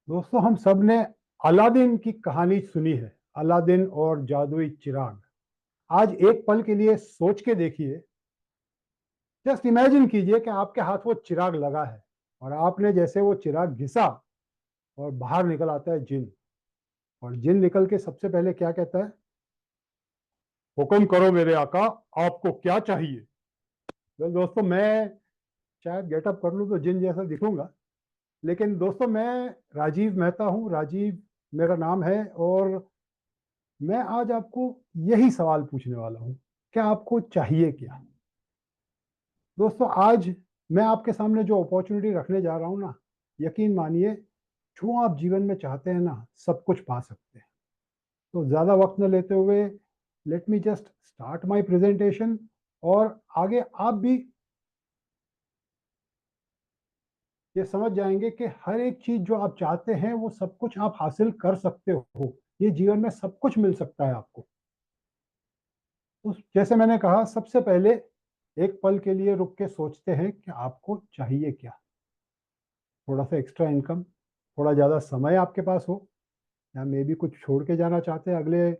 दोस्तों, हम सब ने अलादीन की कहानी सुनी है। अलादीन और जादुई चिराग। आज एक पल के लिए सोच के देखिए। जस्ट इमेजिन कीजिए कि आपके हाथ वो चिराग लगा है और आपने जैसे वो चिराग घिसा और बाहर निकल आता है जिन। और जिन निकल के सबसे पहले क्या कहता है? हुक्म करो मेरे आका, आपको क्या चाहिए? दोस्तों, मैं शायद गेटअप कर लूं तो जिन जैसा दिखूंगा, लेकिन दोस्तों मैं राजीव मेहता हूं। राजीव मेरा नाम है और मैं आज आपको यही सवाल पूछने वाला हूं कि आपको चाहिए क्या। दोस्तों, आज मैं आपके सामने जो अपॉर्चुनिटी रखने जा रहा हूं ना, यकीन मानिए, जो आप जीवन में चाहते हैं ना, सब कुछ पा सकते हैं। तो ज़्यादा वक्त न लेते हुए let me just start my presentation. और आगे आप भी ये समझ जाएंगे कि हर एक चीज़ जो आप चाहते हैं वो सब कुछ आप हासिल कर सकते हो। ये जीवन में सब कुछ मिल सकता है आपको। तो जैसे मैंने कहा, सबसे पहले एक पल के लिए रुक के सोचते हैं कि आपको चाहिए क्या। थोड़ा सा एक्स्ट्रा इनकम, थोड़ा ज़्यादा समय आपके पास हो, या मे भी कुछ छोड़ के जाना चाहते हैं अगले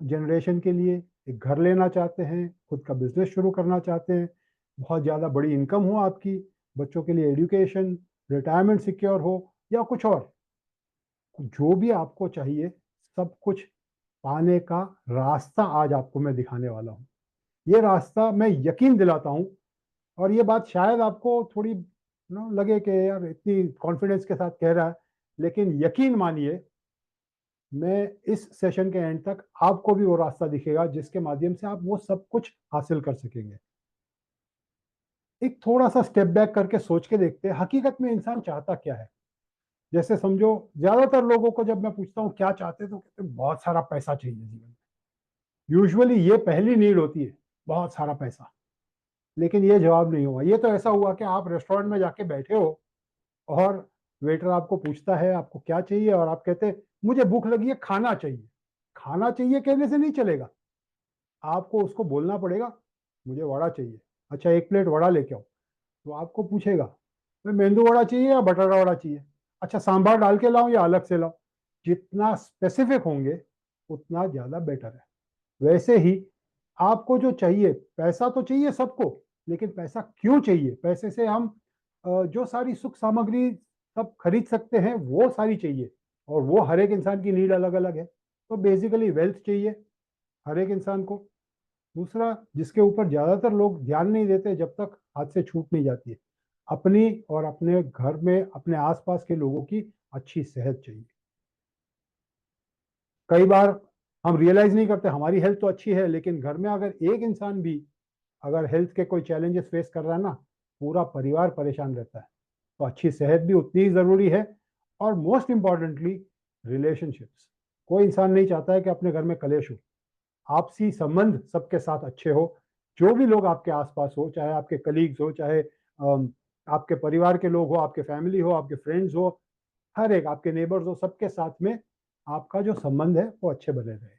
जनरेशन के लिए, एक घर लेना चाहते हैं, खुद का बिजनेस शुरू करना चाहते हैं, बहुत ज़्यादा बड़ी इनकम हो आपकी, बच्चों के लिए एजुकेशन, रिटायरमेंट सिक्योर हो, या कुछ और। जो भी आपको चाहिए, सब कुछ पाने का रास्ता आज आपको मैं दिखाने वाला हूँ। ये रास्ता मैं यकीन दिलाता हूँ। और ये बात शायद आपको थोड़ी लगे कि यार इतनी कॉन्फिडेंस के साथ कह रहा है, लेकिन यकीन मानिए, मैं इस सेशन के एंड तक आपको भी वो रास्ता दिखेगा जिसके माध्यम से आप वो सब कुछ हासिल कर सकेंगे। एक थोड़ा सा स्टेप बैक करके सोच के देखते हैं, हकीकत में इंसान चाहता क्या है। जैसे समझो, ज्यादातर लोगों को जब मैं पूछता हूँ क्या चाहते, तो कहते हैं बहुत सारा पैसा चाहिए जीवन में। यूजुअली ये पहली नीड होती है, बहुत सारा पैसा। लेकिन ये जवाब नहीं हुआ। ये तो ऐसा हुआ कि आप रेस्टोरेंट में जाके बैठे हो और वेटर आपको पूछता है आपको क्या चाहिए, और आप कहते हैं मुझे भूख लगी है, खाना चाहिए। खाना चाहिए कहने से नहीं चलेगा, आपको उसको बोलना पड़ेगा मुझे वड़ा चाहिए। अच्छा, एक प्लेट वड़ा लेके आओ। तो आपको पूछेगा मैं मेंदू वड़ा चाहिए या बटाटा वड़ा चाहिए। अच्छा, सांभर डाल के लाऊं या अलग से लाऊं। जितना स्पेसिफिक होंगे उतना ज्यादा बेटर है। वैसे ही आपको जो चाहिए, पैसा तो चाहिए सबको, लेकिन पैसा क्यों चाहिए? पैसे से हम जो सारी सुख सामग्री सब खरीद सकते हैं वो सारी चाहिए, और वो हर एक इंसान की नीड अलग अलग है। तो बेसिकली वेल्थ चाहिए हर एक इंसान को। दूसरा, जिसके ऊपर ज्यादातर लोग ध्यान नहीं देते जब तक हाथ से छूट नहीं जाती है, अपनी और अपने घर में अपने आसपास के लोगों की अच्छी सेहत चाहिए। कई बार हम रियलाइज नहीं करते, हमारी हेल्थ तो अच्छी है, लेकिन घर में अगर एक इंसान भी अगर हेल्थ के कोई चैलेंजेस फेस कर रहा है ना, पूरा परिवार परेशान रहता है। तो अच्छी सेहत भी उतनी ही जरूरी है। और मोस्ट इंपॉर्टेंटली, रिलेशनशिप्स। कोई इंसान नहीं चाहता है कि अपने घर में कलेश हो। आपसी संबंध सबके साथ अच्छे हो। जो भी लोग आपके आसपास हो, चाहे आपके कलीग्स हो, चाहे आपके परिवार के लोग हो, आपके फैमिली हो, आपके फ्रेंड्स हो, हर एक आपके नेबर्स हो, सबके साथ में आपका जो संबंध है वो अच्छे बने रहे।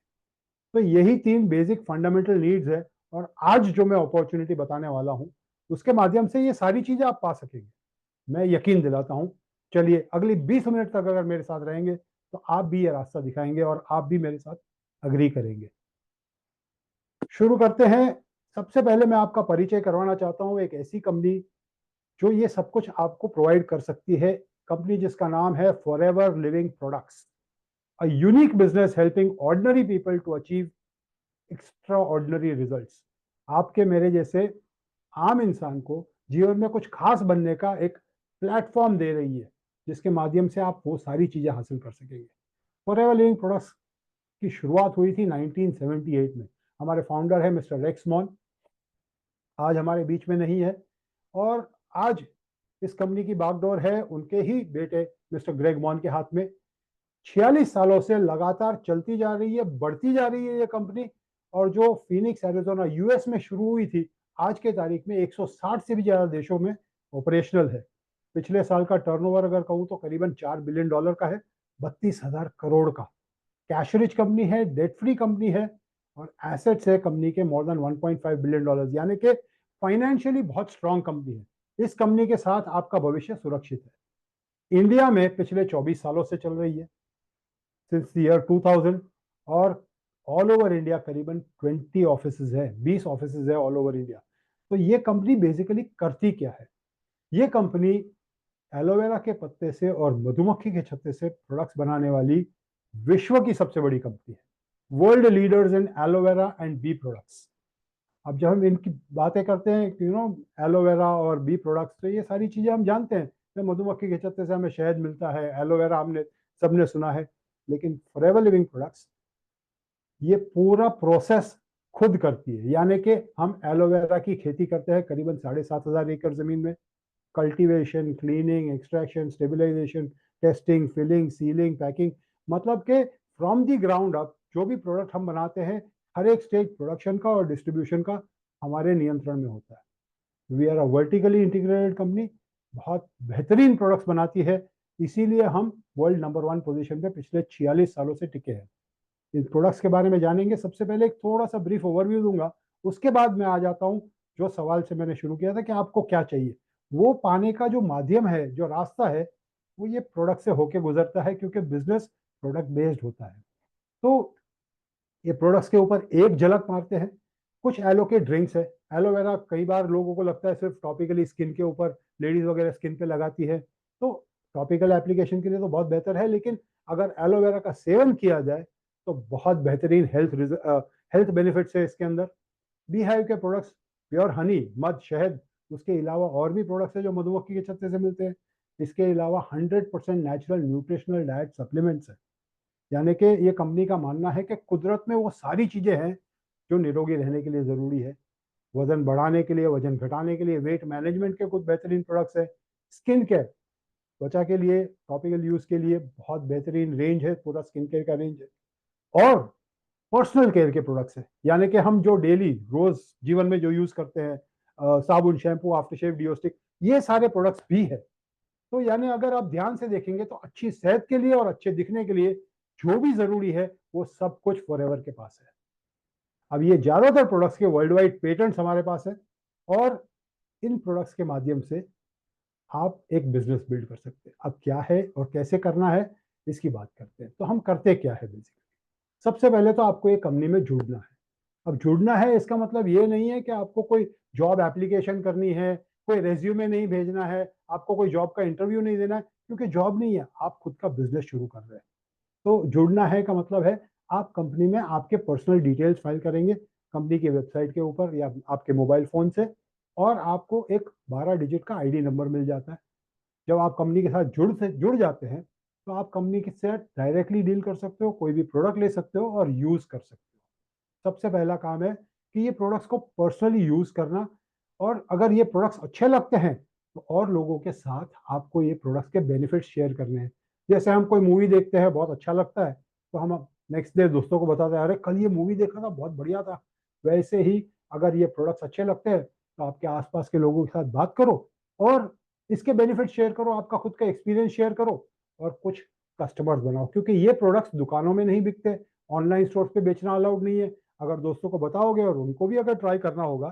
तो यही तीन बेसिक फंडामेंटल नीड्स है। और आज जो मैं अपॉर्चुनिटी बताने वाला हूं, उसके माध्यम से ये सारी चीजें आप पा सकेंगे, मैं यकीन दिलाता हूं। चलिए, अगली 20 मिनट तक अगर मेरे साथ रहेंगे तो आप भी ये रास्ता दिखाएंगे और आप भी मेरे साथ अग्री करेंगे। शुरू करते हैं। सबसे पहले मैं आपका परिचय करवाना चाहता हूं एक ऐसी कंपनी जो ये सब कुछ आपको प्रोवाइड कर सकती है। कंपनी जिसका नाम है forever living products, a unique business helping ordinary people to achieve extraordinary result. आपके मेरे जैसे आम इंसान को जीवन में कुछ खास बनने का एक प्लेटफॉर्म दे रही है, जिसके माध्यम से आप वो सारी चीजें हासिल कर सकेंगे। फॉरएवर लिविंग प्रोडक्ट्स की शुरुआत हुई थी 1978 में। हमारे फाउंडर है मिस्टर रेक्स मॉन, आज हमारे बीच में नहीं है। और आज इस कंपनी की बागडोर है उनके ही बेटे मिस्टर ग्रेग मॉन के हाथ में। 46 सालों से लगातार चलती जा रही है, बढ़ती जा रही है ये कंपनी। और जो फिनिक्स एरिजोना यूएस में शुरू हुई थी, आज के तारीख में 160 से भी ज्यादा देशों में ऑपरेशनल है। पिछले साल का टर्नओवर अगर कहूं तो करीबन $4 बिलियन का है, 32,000 करोड़ का। कैश रिच कंपनी है, डेट फ्री कंपनी है, और एसेट्स है कंपनी के मोर देन $1.5 बिलियन, यानी कि फाइनेंशियली बहुत स्ट्रांग कंपनी है। इस कंपनी के साथ आपका भविष्य सुरक्षित है। इंडिया में पिछले 24 सालों से चल रही है, सिंस ईयर 2000। और ऑल ओवर इंडिया करीबन 20 ऑफिसेज है, 20 ऑफिसेज है ऑल ओवर इंडिया। तो ये कंपनी बेसिकली करती क्या है? ये कंपनी एलोवेरा के पत्ते से और मधुमक्खी के छत्ते से प्रोडक्ट्स बनाने वाली विश्व की सबसे बड़ी कंपनी है। World leaders in aloe vera and bee products. अब जब हम इनकी बातें करते हैं, एलोवेरा और बी प्रोडक्ट्स, तो ये सारी चीजें हम जानते हैं कि मधुमक्खी के छत्ते से हमें शहद मिलता है, एलोवेरा हमने सबने सुना है। लेकिन फॉरएवर लिविंग प्रोडक्ट्स ये पूरा प्रोसेस खुद करती है। यानी कि हम एलोवेरा की खेती करते हैं करीबन 7,500 एकड़ जमीन में। Cultivation, cleaning, extraction, stabilisation, testing, filling, sealing, packing, मतलब के फ्रॉम दी ग्राउंड अप जो भी प्रोडक्ट हम बनाते हैं, हर एक स्टेज प्रोडक्शन का और डिस्ट्रीब्यूशन का हमारे नियंत्रण में होता है। We are a vertically integrated company, बहुत बेहतरीन प्रोडक्ट्स बनाती है, इसीलिए हम वर्ल्ड नंबर 1 पोजीशन पे पिछले 46 सालों से टिके हैं। इन प्रोडक्ट्स के बारे में जानेंगे। सबसे पहले एक थोड़ा सा ब्रीफ ओवरव्यू दूंगा, उसके बाद मैं आ जाता हूँ जो सवाल से मैंने शुरू किया था कि आपको क्या चाहिए। वो पाने का जो माध्यम है, जो रास्ता है, वो ये प्रोडक्ट से होके गुजरता है, क्योंकि बिजनेस प्रोडक्ट बेस्ड होता है। तो ये प्रोडक्ट्स के ऊपर एक झलक मारते हैं। कुछ एलो के ड्रिंक्स है। एलोवेरा कई बार लोगों को लगता है सिर्फ टॉपिकली स्किन के ऊपर, लेडीज वगैरह स्किन पे लगाती है, तो टॉपिकल एप्लीकेशन के लिए तो बहुत बेहतर है, लेकिन अगर एलोवेरा का सेवन किया जाए तो बहुत बेहतरीन हेल्थ बेनिफिट्स है इसके अंदर। बी हाइव के प्रोडक्ट्स, प्योर हनी, मध, शहद, उसके अलावा और भी प्रोडक्ट्स है जो मधुमक्खी के छत्ते से मिलते हैं। इसके अलावा 100% नेचुरल न्यूट्रिशनल डाइट सप्लीमेंट्स है। यानी कि ये कंपनी का मानना है कि कुदरत में वो सारी चीजें हैं जो निरोगी रहने के लिए जरूरी है। वजन बढ़ाने के लिए, वजन घटाने के लिए, वेट मैनेजमेंट के कुछ बेहतरीन प्रोडक्ट्स है। स्किन केयर, त्वचा के लिए, टॉपिकल यूज के लिए बहुत बेहतरीन रेंज है, पूरा स्किन केयर का रेंज है। और पर्सनल केयर के प्रोडक्ट्स हैं, यानी कि हम जो डेली रोज जीवन में जो यूज करते हैं, साबुन, शैम्पू, आफ्टर शेव, डिओस्टिक, ये सारे प्रोडक्ट्स भी है। तो यानी अगर आप ध्यान से देखेंगे तो अच्छी सेहत के लिए और अच्छे दिखने के लिए जो भी जरूरी है वो सब कुछ फॉरएवर के पास है। अब ये ज्यादातर प्रोडक्ट्स के वर्ल्ड वाइड पेटेंट्स हमारे पास है, और इन प्रोडक्ट्स के माध्यम से आप एक बिजनेस बिल्ड कर सकते हैं। अब क्या है और कैसे करना है, इसकी बात करते हैं। तो हम करते क्या है बेसिकली? सबसे पहले तो आपको एक कंपनी में जुड़ना है। अब जुड़ना है इसका मतलब ये नहीं है कि आपको कोई जॉब एप्लीकेशन करनी है, कोई रेज्यूमे नहीं भेजना है, आपको कोई जॉब का इंटरव्यू नहीं देना है, क्योंकि जॉब नहीं है, आप खुद का बिजनेस शुरू कर रहे हैं। तो जुड़ना है का मतलब है आप कंपनी में आपके पर्सनल डिटेल्स फाइल करेंगे कंपनी की वेबसाइट के ऊपर या आपके मोबाइल फोन से, और आपको एक 12 डिजिट का आईडी नंबर मिल जाता है। जब आप कंपनी के साथ जुड़ जाते हैं तो आप कंपनी के साथ डायरेक्टली डील कर सकते हो, कोई भी प्रोडक्ट ले सकते हो और यूज कर सकते हो। सबसे पहला काम है कि ये प्रोडक्ट्स को पर्सनली यूज करना, और अगर ये प्रोडक्ट्स अच्छे लगते हैं तो और लोगों के साथ आपको ये प्रोडक्ट्स के बेनिफिट शेयर करने हैं। जैसे हम कोई मूवी देखते हैं, बहुत अच्छा लगता है, तो हम नेक्स्ट डे दोस्तों को बताते हैं, अरे कल ये मूवी देखा था, बहुत बढ़िया था। वैसे ही अगर ये प्रोडक्ट्स अच्छे लगते हैं तो आपके आसपास के लोगों के साथ बात करो और इसके बेनिफिट शेयर करो, आपका खुद का एक्सपीरियंस शेयर करो, और कुछ कस्टमर्स बनाओ, क्योंकि ये प्रोडक्ट्स दुकानों में नहीं बिकते, ऑनलाइन स्टोर पे बेचना अलाउड नहीं है। अगर दोस्तों को बताओगे और उनको भी अगर ट्राई करना होगा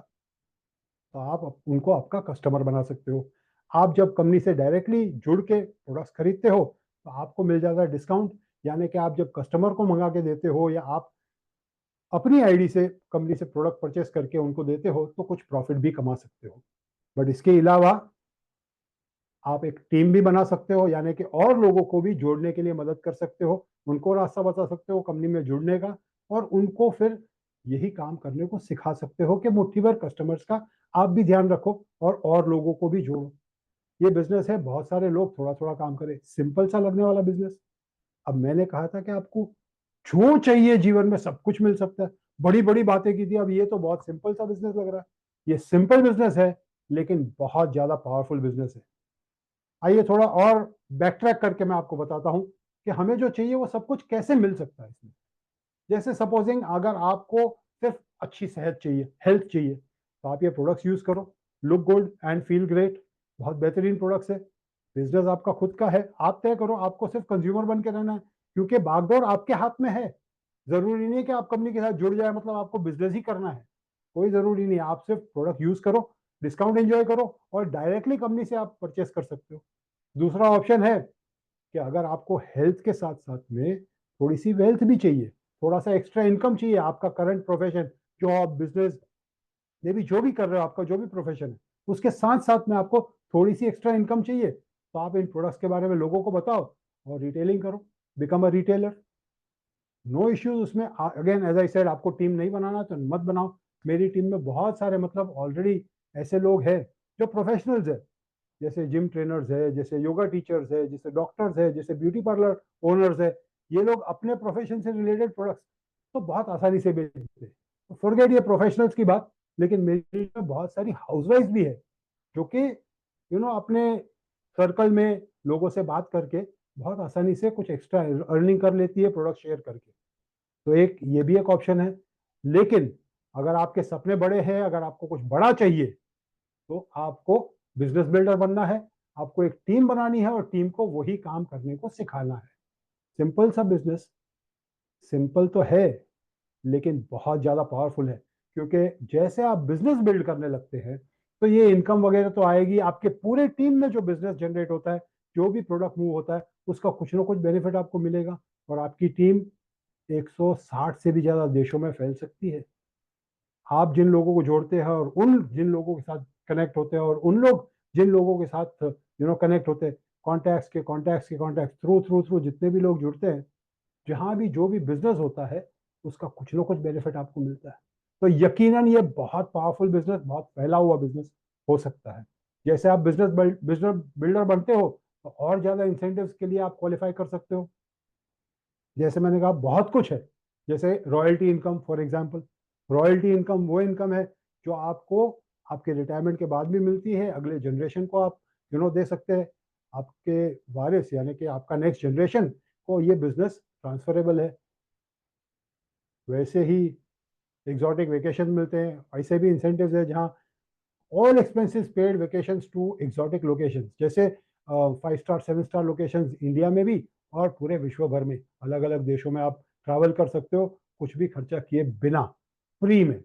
तो आप उनको आपका कस्टमर बना सकते हो। आप जब कंपनी से डायरेक्टली जुड़ के प्रोडक्ट्स खरीदते हो तो आपको मिल जाता है डिस्काउंट। यानी कि आप जब कस्टमर को मंगा के देते हो या आप अपनी आईडी से कंपनी से प्रोडक्ट परचेस करके उनको देते हो तो कुछ प्रॉफिट भी कमा सकते हो। बट इसके अलावा आप एक टीम भी बना सकते हो, यानी कि और लोगों को भी जोड़ने के लिए मदद कर सकते हो, उनको रास्ता बता सकते हो कंपनी में जुड़ने का, और उनको फिर यही काम करने को सिखा सकते हो कि मुट्ठी भर कस्टमर्स का आप भी ध्यान रखो और लोगों को भी जोड़ो। ये बिजनेस है, बहुत सारे लोग थोड़ा थोड़ा काम करें, सिंपल सा लगने वाला बिजनेस। अब मैंने कहा था कि आपको जो चाहिए जीवन में सब कुछ मिल सकता है, बड़ी बड़ी बातें की थी, अब ये तो बहुत सिंपल सा बिजनेस लग रहा है। ये सिंपल बिजनेस है लेकिन बहुत ज्यादा पावरफुल बिजनेस है। आइए थोड़ा और बैक ट्रैक करके मैं आपको बताता हूं कि हमें जो चाहिए वो सब कुछ कैसे मिल सकता है इसमें। जैसे सपोजिंग अगर आपको सिर्फ अच्छी सेहत चाहिए, हेल्थ चाहिए, तो आप ये प्रोडक्ट्स यूज करो। Look good and feel great, बहुत बेहतरीन प्रोडक्ट्स है। बिजनेस आपका खुद का है, आप तय करो, आपको सिर्फ कंज्यूमर बन के रहना है, क्योंकि बागडोर आपके हाथ में है। जरूरी नहीं है कि आप कंपनी के साथ जुड़ जाए मतलब आपको बिजनेस ही करना है, कोई जरूरी नहीं है। आप सिर्फ प्रोडक्ट यूज करो, डिस्काउंट एंजॉय करो और डायरेक्टली कंपनी से आप परचेस कर सकते हो। दूसरा ऑप्शन है कि अगर आपको हेल्थ के साथ साथ में थोड़ी सी वेल्थ भी चाहिए, थोड़ा सा एक्स्ट्रा इनकम चाहिए, आपका करंट प्रोफेशन, जॉब, बिजनेस, ये भी जो भी कर रहे हो, आपका जो भी प्रोफेशन है, उसके साथ साथ में आपको थोड़ी सी एक्स्ट्रा इनकम चाहिए, तो आप इन प्रोडक्ट्स के बारे में लोगों को बताओ और रिटेलिंग करो, become a retailer. No issues उसमें। अगेन एज आई सेड, आपको टीम नहीं बनाना तो मत बनाओ। मेरी टीम में बहुत सारे मतलब ऑलरेडी ऐसे लोग हैं जो प्रोफेशनल्स है, जैसे जिम ट्रेनर्स है, जैसे योगा टीचर्स है, जैसे डॉक्टर्स है, जैसे ब्यूटी पार्लर ओनर्स है। ये लोग अपने प्रोफेशन से रिलेटेड प्रोडक्ट्स तो बहुत आसानी से बेचते हैं। तो फॉरगेट ये प्रोफेशनल्स की बात, लेकिन मेरी में बहुत सारी हाउसवाइफ भी है जो कि अपने सर्कल में लोगों से बात करके बहुत आसानी से कुछ एक्स्ट्रा अर्निंग कर लेती है प्रोडक्ट शेयर करके। तो एक ये भी एक ऑप्शन है। लेकिन अगर आपके सपने बड़े हैं, अगर आपको कुछ बड़ा चाहिए, तो आपको बिजनेस बिल्डर बनना है। आपको एक टीम बनानी है और टीम को वही काम करने को सिखाना है। सिंपल सा बिजनेस, सिंपल तो है लेकिन बहुत ज्यादा पावरफुल है, क्योंकि जैसे आप बिजनेस बिल्ड करने लगते हैं तो ये इनकम वगैरह तो आएगी। आपके पूरे टीम में जो बिजनेस जनरेट होता है, जो भी प्रोडक्ट मूव होता है, उसका कुछ ना कुछ बेनिफिट आपको मिलेगा। और आपकी टीम 160 से भी ज्यादा देशों में फैल सकती है। आप जिन लोगों को जोड़ते हैं और उन जिन लोगों के साथ कनेक्ट होते हैं और उन लोग जिन लोगों के साथ कनेक्ट होते हैं, कॉन्टैक्ट्स के थ्रू थ्रू थ्रू जितने भी लोग जुड़ते हैं, जहां भी जो भी बिजनेस होता है, उसका कुछ ना कुछ बेनिफिट आपको मिलता है। तो यकीनन ये बहुत पावरफुल बिजनेस, बहुत फैला हुआ बिजनेस हो सकता है। जैसे आप बिजनेस बिल्डर बनते हो तो और ज्यादा इंसेंटिव्स के लिए आप क्वालिफाई कर सकते हो। जैसे मैंने कहा बहुत कुछ है, जैसे royalty income for example. Royalty income वो इनकम है जो आपको आपके रिटायरमेंट के बाद भी मिलती है, अगले जनरेशन को आप दे सकते हैं। आपके वारिस यानी कि आपका नेक्स्ट जनरेशन को ये बिजनेस ट्रांसफरेबल है। वैसे ही एग्जॉटिक वेकेशन मिलते हैं, ऐसे भी इंसेंटिव्स है जहाँ all expenses paid vacations to exotic locations, जैसे 5 स्टार 7 स्टार लोकेशंस इंडिया में भी और पूरे विश्व भर में अलग अलग देशों में आप ट्रैवल कर सकते हो, कुछ भी खर्चा किए बिना, फ्री में।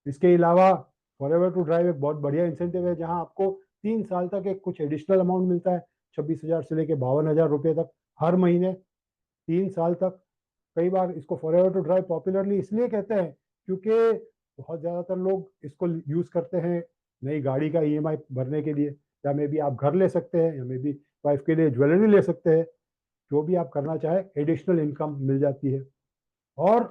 इसके अलावा फॉरएवर टू ड्राइव एक बहुत बढ़िया इंसेंटिव है जहां आपको 3 साल तक एक कुछ एडिशनल अमाउंट मिलता है, 26,000 से लेके 52,000 रुपए तक हर महीने, 3 साल तक। कई बार इसको फॉरएवर टू ड्राइव पॉपुलरली इसलिए कहते हैं क्योंकि बहुत ज्यादातर लोग इसको यूज करते हैं नई गाड़ी का ईएमआई भरने के लिए, या मे बी आप घर ले सकते हैं, या मे बी वाइफ के लिए ज्वेलरी ले सकते हैं। जो भी आप करना चाहे, एडिशनल इनकम मिल जाती है। और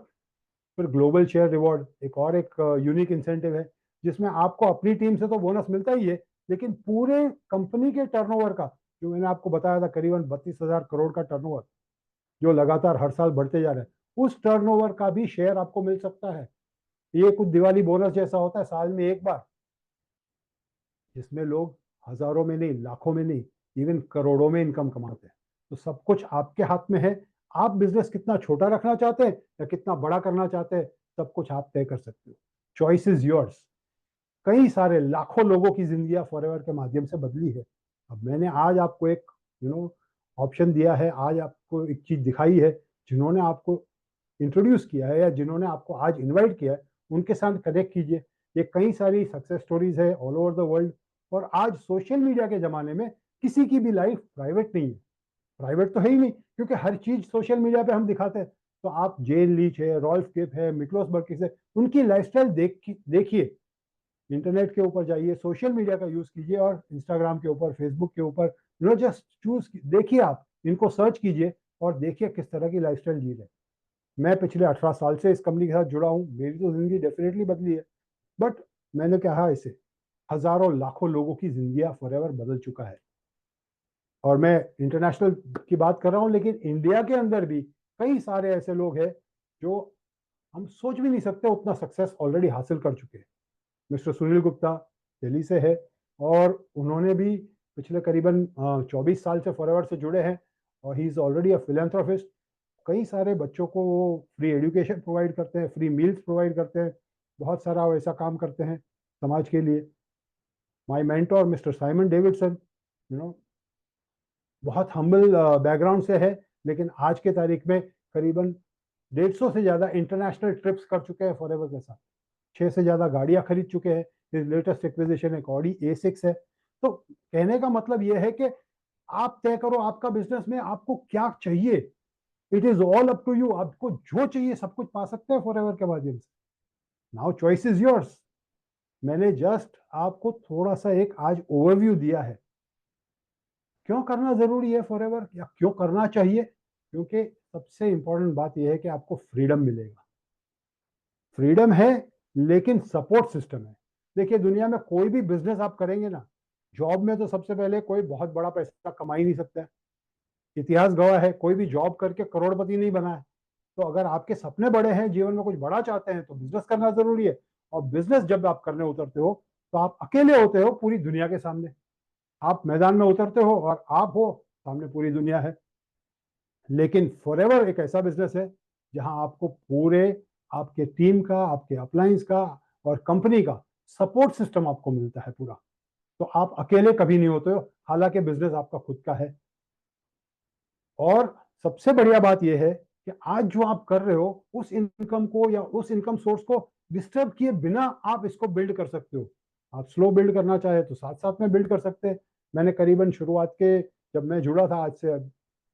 फिर ग्लोबल शेयर रिवॉर्ड एक यूनिक इंसेंटिव है, जिसमें आपको अपनी टीम से तो बोनस मिलता ही है, लेकिन पूरे कंपनी के टर्नओवर का, जो मैंने आपको बताया था करीबन 32,000 करोड़ का टर्नओवर, जो लगातार हर साल बढ़ते जा रहे हैं, उस टर्नओवर का भी शेयर आपको मिल सकता है। ये कुछ दिवाली बोनस जैसा होता है साल में एक बार, जिसमें लोग हजारों में नहीं, लाखों में नहीं, इवन करोड़ों में इनकम कमाते हैं। तो सब कुछ आपके हाथ में है। आप बिजनेस कितना छोटा रखना चाहते हैं या कितना बड़ा करना चाहते हैं, सब कुछ आप तय कर सकते हो। Choice is yours. कई सारे लाखों लोगों की जिंदगी फॉरएवर के माध्यम से बदली है। अब मैंने आज आपको एक ऑप्शन दिया है, आज आपको एक चीज दिखाई है। जिन्होंने आपको इंट्रोड्यूस किया है या जिन्होंने आपको आज इनवाइट किया है, उनके साथ कनेक्ट कीजिए। ये कई सारी सक्सेस स्टोरीज है ऑल ओवर द वर्ल्ड। और आज सोशल मीडिया के जमाने में किसी की भी लाइफ प्राइवेट नहीं है। प्राइवेट तो है ही नहीं, क्योंकि हर चीज सोशल मीडिया पे हम दिखाते हैं। तो आप जेन लीच है, रॉल्फ किप है, मिक्लोस बर्किस है, उनकी लाइफस्टाइल देखिए। इंटरनेट के ऊपर जाइए, सोशल मीडिया का यूज कीजिए और इंस्टाग्राम के ऊपर, फेसबुक के ऊपर जस्ट चूज देखिए, आप इनको सर्च कीजिए और देखिए किस तरह की लाइफस्टाइल जी रहे हैं। मैं पिछले 18 साल से इस कंपनी के साथ जुड़ा हूँ, मेरी तो जिंदगी डेफिनेटली बदली है। बट मैंने कहा इसे, हजारों लाखों लोगों की जिंदगी फॉरएवर बदल चुका है। और मैं इंटरनेशनल की बात कर रहा हूँ, लेकिन इंडिया के अंदर भी कई सारे ऐसे लोग हैं जो हम सोच भी नहीं सकते उतना सक्सेस ऑलरेडी हासिल कर चुके हैं। मिस्टर सुनील गुप्ता दिल्ली से है, और उन्होंने भी पिछले करीबन 24 साल से फॉरएवर से जुड़े हैं, और he is already a philanthropist. कई सारे बच्चों को वो फ्री एजुकेशन प्रोवाइड करते हैं, फ्री मील्स प्रोवाइड करते हैं, बहुत सारा वैसा काम करते हैं समाज के लिए। My mentor mister Simon Davidson, you know बहुत हम्बल बैकग्राउंड से है, लेकिन आज के तारीख में करीबन 150 से ज्यादा इंटरनेशनल ट्रिप्स कर चुके हैं फॉरएवर के साथ। 6 से ज्यादा गाड़ियां खरीद चुके हैं। लेटेस्ट एक्विजिशन एक ऑडी A6 है। तो कहने का मतलब यह है कि आप तय करो आपका बिजनेस में आपको क्या चाहिए। It is all up to you, आपको जो चाहिए सब कुछ पा सकते हैं फॉरएवर के माध्यम से। Now choice is yours. मैंने जस्ट आपको थोड़ा सा एक आज ओवरव्यू दिया है क्यों करना जरूरी है फॉरएवर या क्यों करना चाहिए। क्योंकि सबसे इंपॉर्टेंट बात यह है कि आपको फ्रीडम मिलेगा। फ्रीडम है लेकिन सपोर्ट सिस्टम है। देखिए दुनिया में कोई भी बिजनेस आप करेंगे ना, जॉब में तो सबसे पहले कोई बहुत बड़ा पैसा कमा ही नहीं सकता है। इतिहास गवाह है कोई भी जॉब करके करोड़पति नहीं बना है। तो अगर आपके सपने बड़े हैं, जीवन में कुछ बड़ा चाहते हैं, तो बिजनेस करना जरूरी है। और बिजनेस जब आप करने उतरते हो तो आप अकेले होते हो पूरी दुनिया के सामने। आप मैदान में उतरते हो और आप हो, सामने पूरी दुनिया है। लेकिन फॉरएवर एक ऐसा बिजनेस है जहां आपको पूरे आपके टीम का, आपके अप्लायंस का और कंपनी का सपोर्ट सिस्टम आपको मिलता है पूरा। तो आप अकेले कभी नहीं होते हो, हालांकि बिजनेस आपका खुद का है। और सबसे बढ़िया बात यह है कि आज जो आप कर रहे हो उस इनकम को या उस इनकम सोर्स को डिस्टर्ब किए बिना आप इसको बिल्ड कर सकते हो। आप स्लो बिल्ड करना चाहे तो साथ साथ में बिल्ड कर सकते हैं। मैंने करीबन शुरुआत के, जब मैं जुड़ा था, आज से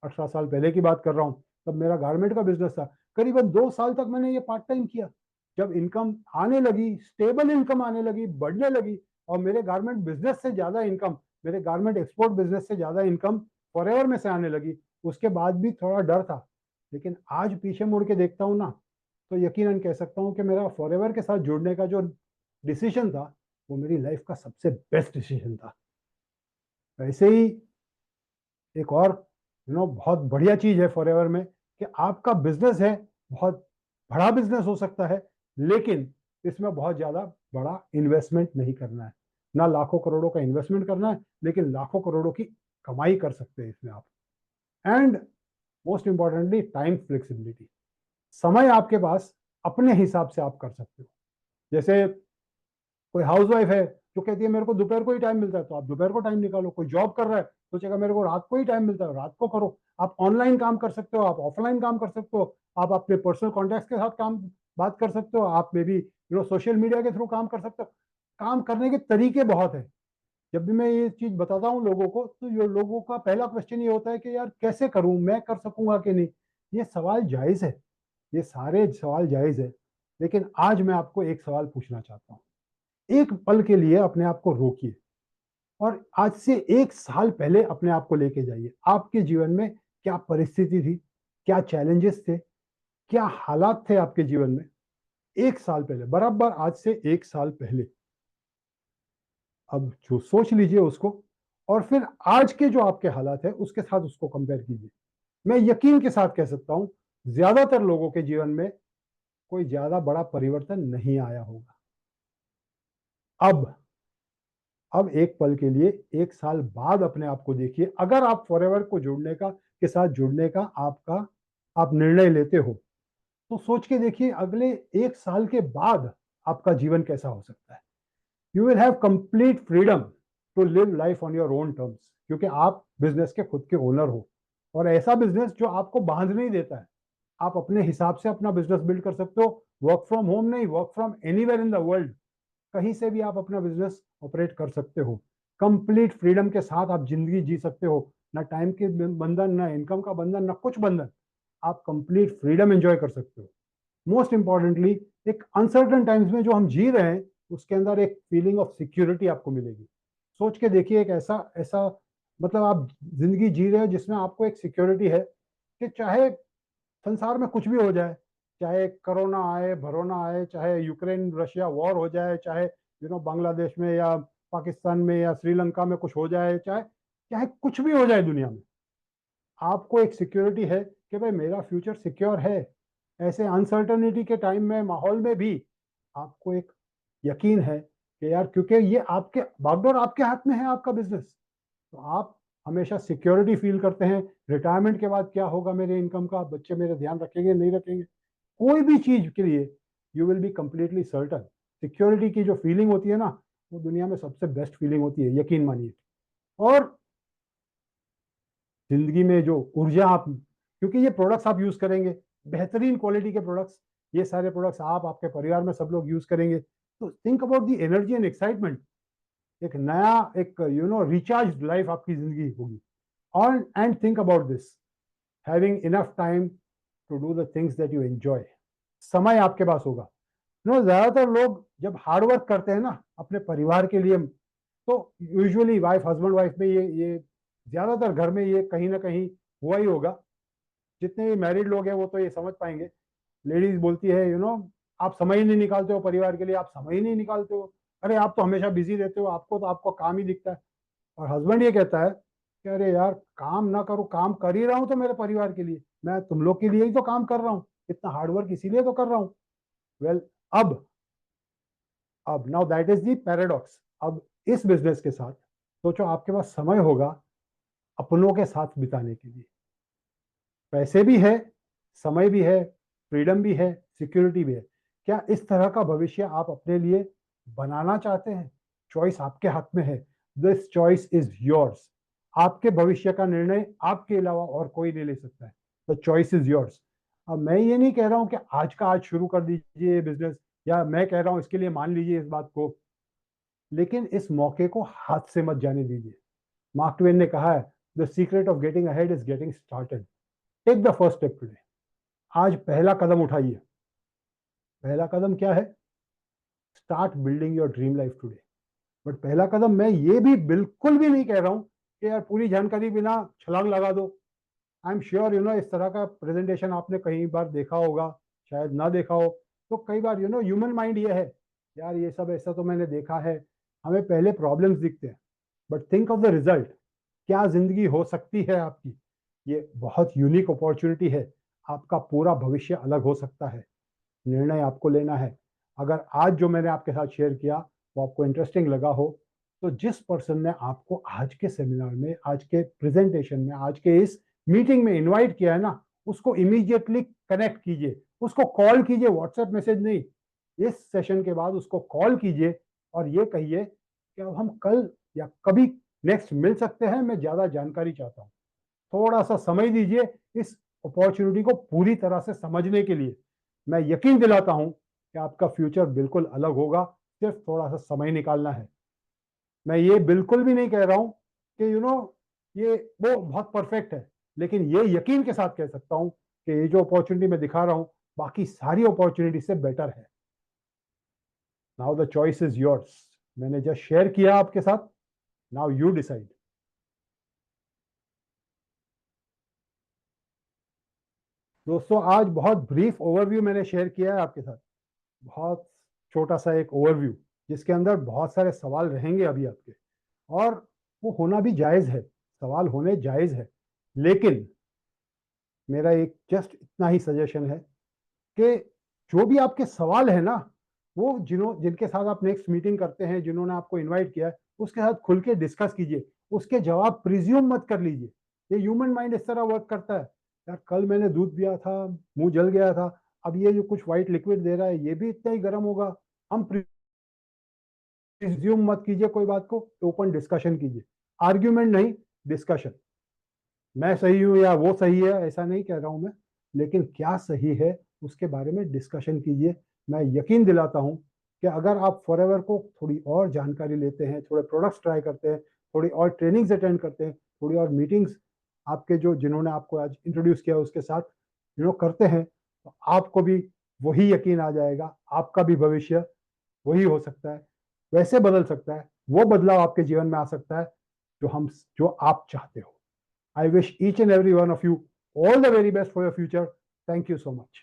18 साल पहले की बात कर रहा हूँ, तब मेरा गारमेंट का बिजनेस था। करीबन 2 साल तक मैंने ये पार्ट टाइम किया। जब इनकम आने लगी, स्टेबल इनकम आने लगी, बढ़ने लगी, और मेरे गारमेंट बिजनेस से ज्यादा इनकम, मेरे गारमेंट एक्सपोर्ट बिजनेस से ज्यादा इनकम फॉरएवर में से आने लगी, उसके बाद भी थोड़ा डर था। लेकिन आज पीछे मुड़ के देखता हूँ ना, तो यकीनन कह सकता हूँ कि मेरा फॉरएवर के साथ जुड़ने का जो डिसीजन था वो मेरी लाइफ का सबसे बेस्ट डिसीजन था। वैसे ही एक और बहुत बढ़िया चीज है फॉरएवर में कि आपका बिजनेस है, बहुत बड़ा बिजनेस हो सकता है, लेकिन इसमें बहुत ज्यादा बड़ा इन्वेस्टमेंट नहीं करना है। ना लाखों करोड़ों का इन्वेस्टमेंट करना है, लेकिन लाखों करोड़ों की कमाई कर सकते हैं इसमें आप। And most importantly time flexibility. समय आपके पास अपने हिसाब से आप कर सकते हो। जैसे कोई हाउस वाइफ है जो कहती है मेरे को दोपहर को ही टाइम मिलता है, तो आप दोपहर को टाइम निकालो। कोई जॉब कर रहा है, सोचेगा मेरे को रात को ही टाइम मिलता है, रात को करो। आप ऑनलाइन काम कर सकते हो, आप ऑफलाइन काम कर सकते हो, आप अपने पर्सनल कॉन्टैक्ट्स के साथ काम बात कर सकते हो, आप मे बी सोशल मीडिया के थ्रू काम कर सकते हो। काम करने के तरीके बहुत है। जब भी मैं ये चीज बताता हूँ लोगों को, तो ये लोगों का पहला क्वेश्चन ये होता है कि यार कैसे करूं, मैं कर सकूंगा कि नहीं। ये सवाल जायज है, ये सारे सवाल जायज है। लेकिन आज मैं आपको एक सवाल पूछना चाहता हूँ। एक पल के लिए अपने आप को रोकिए और आज से 1 साल पहले अपने आप को लेके जाइए। आपके जीवन में क्या परिस्थिति थी, क्या चैलेंजेस थे, क्या हालात थे आपके जीवन में 1 साल पहले, बराबर आज से 1 साल पहले। अब जो सोच लीजिए उसको, और फिर आज के जो आपके हालात है उसके साथ उसको कंपेयर कीजिए। मैं यकीन के साथ कह सकता हूं ज्यादातर लोगों के जीवन में कोई ज्यादा बड़ा परिवर्तन नहीं आया होगा। अब अब एक पल के लिए 1 साल बाद अपने आप को देखिए। अगर आप फॉरएवर को जुड़ने का के साथ जुड़ने का आपका आप निर्णय लेते हो, तो सोच के देखिए अगले 1 साल के बाद आपका जीवन कैसा हो सकता है। You will have complete freedom to live life on your own terms, क्योंकि आप बिजनेस के खुद के ओनर हो। और ऐसा बिजनेस जो आपको बांध नहीं देता है। आप अपने हिसाब से अपना बिजनेस बिल्ड कर सकते हो। वर्क फ्रॉम होम नहीं, work from anywhere in the world, कहीं से भी आप अपना बिजनेस ऑपरेट कर सकते हो। कंप्लीट फ्रीडम के साथ आप जिंदगी जी सकते हो। ना टाइम के बंधन, ना इनकम का बंधन, ना कुछ बंधन। आप कंप्लीट फ्रीडम एंजॉय कर सकते हो। मोस्ट इंपॉर्टेंटली, एक अनसर्टन टाइम्स में जो हम जी रहे हैं उसके अंदर एक फीलिंग ऑफ सिक्योरिटी आपको मिलेगी। सोच के देखिए, एक ऐसा ऐसा मतलब आप जिंदगी जी रहे हो जिसमें आपको एक सिक्योरिटी है कि चाहे संसार में कुछ भी हो जाए, चाहे कोरोना आए, भरोना आए, चाहे यूक्रेन रशिया वॉर हो जाए, चाहे बांग्लादेश में या पाकिस्तान में या श्रीलंका में कुछ हो जाए, चाहे चाहे कुछ भी हो जाए दुनिया में, आपको एक सिक्योरिटी है कि भाई मेरा फ्यूचर सिक्योर है। ऐसे अनसर्टनिटी के टाइम में, माहौल में भी आपको एक यकीन है कि यार, क्योंकि ये आपके बागडोर आपके हाथ में है, आपका बिजनेस। तो आप हमेशा सिक्योरिटी फील करते हैं। रिटायरमेंट के बाद क्या होगा मेरे इनकम का, बच्चे मेरे ध्यान रखेंगे नहीं रखेंगे, कोई भी चीज के लिए you will be completely certain. Security की जो फीलिंग होती है ना, वो दुनिया में सबसे बेस्ट फीलिंग होती है, यकीन मानिए। और जिंदगी में जो ऊर्जा आप, क्योंकि ये प्रोडक्ट्स आप यूज करेंगे, बेहतरीन क्वालिटी के प्रोडक्ट्स, ये सारे प्रोडक्ट्स आप, आपके परिवार में सब लोग यूज करेंगे, तो think about the energy and excitement. एक नया, एक रिचार्ज लाइफ आपकी जिंदगी होगी। on and think about this, having enough time to do the things that you enjoy. समय आपके पास होगा। ज्यादातर लोग जब हार्ड वर्क करते हैं ना अपने परिवार के लिए, तो यूजुअली वाइफ, हस्बैंड वाइफ में ये ज्यादातर घर में ये कहीं ना कहीं हुआ ही होगा। जितने भी मैरिड लोग हैं वो तो ये समझ पाएंगे। लेडीज बोलती है आप समय ही नहीं निकालते हो परिवार के लिए, आप समय ही नहीं निकालते हो, अरे आप तो हमेशा बिजी रहते हो, आपको तो आपको काम ही दिखता है। और हस्बैंड ये कहता है कि अरे यार काम ना करो, काम कर ही रहा हूँ तो मेरे परिवार के लिए, मैं तुम लोग के लिए ही तो काम कर रहा हूँ, इतना हार्डवर्क इसीलिए तो कर रहा हूँ। वेल अब now that is the paradox. अब इस बिजनेस के साथ सोचो आपके पास समय होगा अपनों के साथ बिताने के लिए, पैसे भी है, समय भी है, फ्रीडम भी है, सिक्योरिटी भी है। क्या इस तरह का भविष्य आप अपने लिए बनाना चाहते हैं? चॉइस आपके हाथ में है। This choice is yours. आपके भविष्य का निर्णय आपके अलावा और कोई नहीं ले सकता है। The choice is yours. अब मैं ये नहीं कह रहा हूं कि आज का आज शुरू कर दीजिए बिजनेस, या मैं कह रहा हूं इसके लिए मान लीजिए इस बात को, लेकिन इस मौके को हाथ से मत जाने दीजिए। मार्क ट्वेन ने कहा है, the secret of getting ahead is getting started. Take the first step today. आज पहला कदम उठाइए। पहला कदम क्या है? Start building your dream life today. But पहला कदम मैं ये भी बिल्कुल भी नहीं कह रहा हूं कि यार पूरी जानकारी बिना छलांग लगा दो। आई एम श्योर इस तरह का प्रेजेंटेशन आपने कई बार देखा होगा, शायद ना देखा हो। तो कई बार ह्यूमन माइंड ये है, यार ये सब ऐसा तो मैंने देखा है, हमें पहले प्रॉब्लम्स दिखते हैं, but think of the result. क्या जिंदगी हो सकती है आपकी? ये बहुत यूनिक अपॉर्चुनिटी है। आपका पूरा भविष्य अलग हो सकता है। निर्णय आपको लेना है। अगर आज जो मैंने आपके साथ शेयर किया वो आपको इंटरेस्टिंग लगा हो, तो जिस पर्सन ने आपको आज के सेमिनार में, आज के प्रेजेंटेशन में, आज के इस मीटिंग में इनवाइट किया है ना, उसको इमीडिएटली कनेक्ट कीजिए, उसको कॉल कीजिए, व्हाट्सएप मैसेज नहीं। इस सेशन के बाद उसको कॉल कीजिए और ये कहिए कि अब हम कल या कभी नेक्स्ट मिल सकते हैं, मैं ज्यादा जानकारी चाहता हूँ। थोड़ा सा समय दीजिए इस अपॉर्चुनिटी को पूरी तरह से समझने के लिए। मैं यकीन दिलाता हूं कि आपका फ्यूचर बिल्कुल अलग होगा। सिर्फ थोड़ा सा समय निकालना है। मैं ये बिल्कुल भी नहीं कह रहा हूं कि ये वो बहुत परफेक्ट है, लेकिन ये यकीन के साथ कह सकता हूं कि ये जो अपॉर्चुनिटी मैं दिखा रहा हूं बाकी सारी अपॉर्चुनिटी से बेटर है। Now the choice is yours. मैंने जस्ट शेयर किया आपके साथ, नाउ यू डिसाइड। दोस्तों आज बहुत ब्रीफ ओवरव्यू मैंने शेयर किया है आपके साथ, बहुत छोटा सा एक ओवरव्यू, जिसके अंदर बहुत सारे सवाल रहेंगे अभी आपके, और वो होना भी जायज है, सवाल होने जायज है। लेकिन मेरा एक जस्ट इतना ही सजेशन है कि जो भी आपके सवाल है ना, वो जिनके साथ आप नेक्स्ट मीटिंग करते हैं, जिन्होंने आपको इनवाइट किया है, उसके साथ खुल के डिस्कस कीजिए। उसके जवाब प्रिज्यूम मत कर लीजिए। ये ह्यूमन माइंड इस तरह वर्क करता है, यार कल मैंने दूध पिया था, मुंह जल गया था, अब ये जो कुछ व्हाइट लिक्विड दे रहा है ये भी इतना ही गर्म होगा। हम प्रिज्यूम मत कीजिए कोई बात को, ओपन डिस्कशन कीजिए। आर्ग्यूमेंट नहीं, डिस्कशन। मैं सही हूं या वो सही है ऐसा नहीं कह रहा हूं मैं, लेकिन क्या सही है उसके बारे में डिस्कशन कीजिए। मैं यकीन दिलाता हूं कि अगर आप फॉरएवर को थोड़ी और जानकारी लेते हैं, थोड़े प्रोडक्ट्स ट्राई करते हैं, थोड़ी और ट्रेनिंग्स अटेंड करते हैं, थोड़ी और मीटिंग्स आपके जो जिन्होंने आपको आज इंट्रोड्यूस किया उसके साथ करते हैं, तो आपको भी वही यकीन आ जाएगा। आपका भी भविष्य वही हो सकता है, वैसे बदल सकता है, वो बदलाव आपके जीवन में आ सकता है जो आप चाहते हो। I wish each and every one of you all the very best for your future. Thank you so much.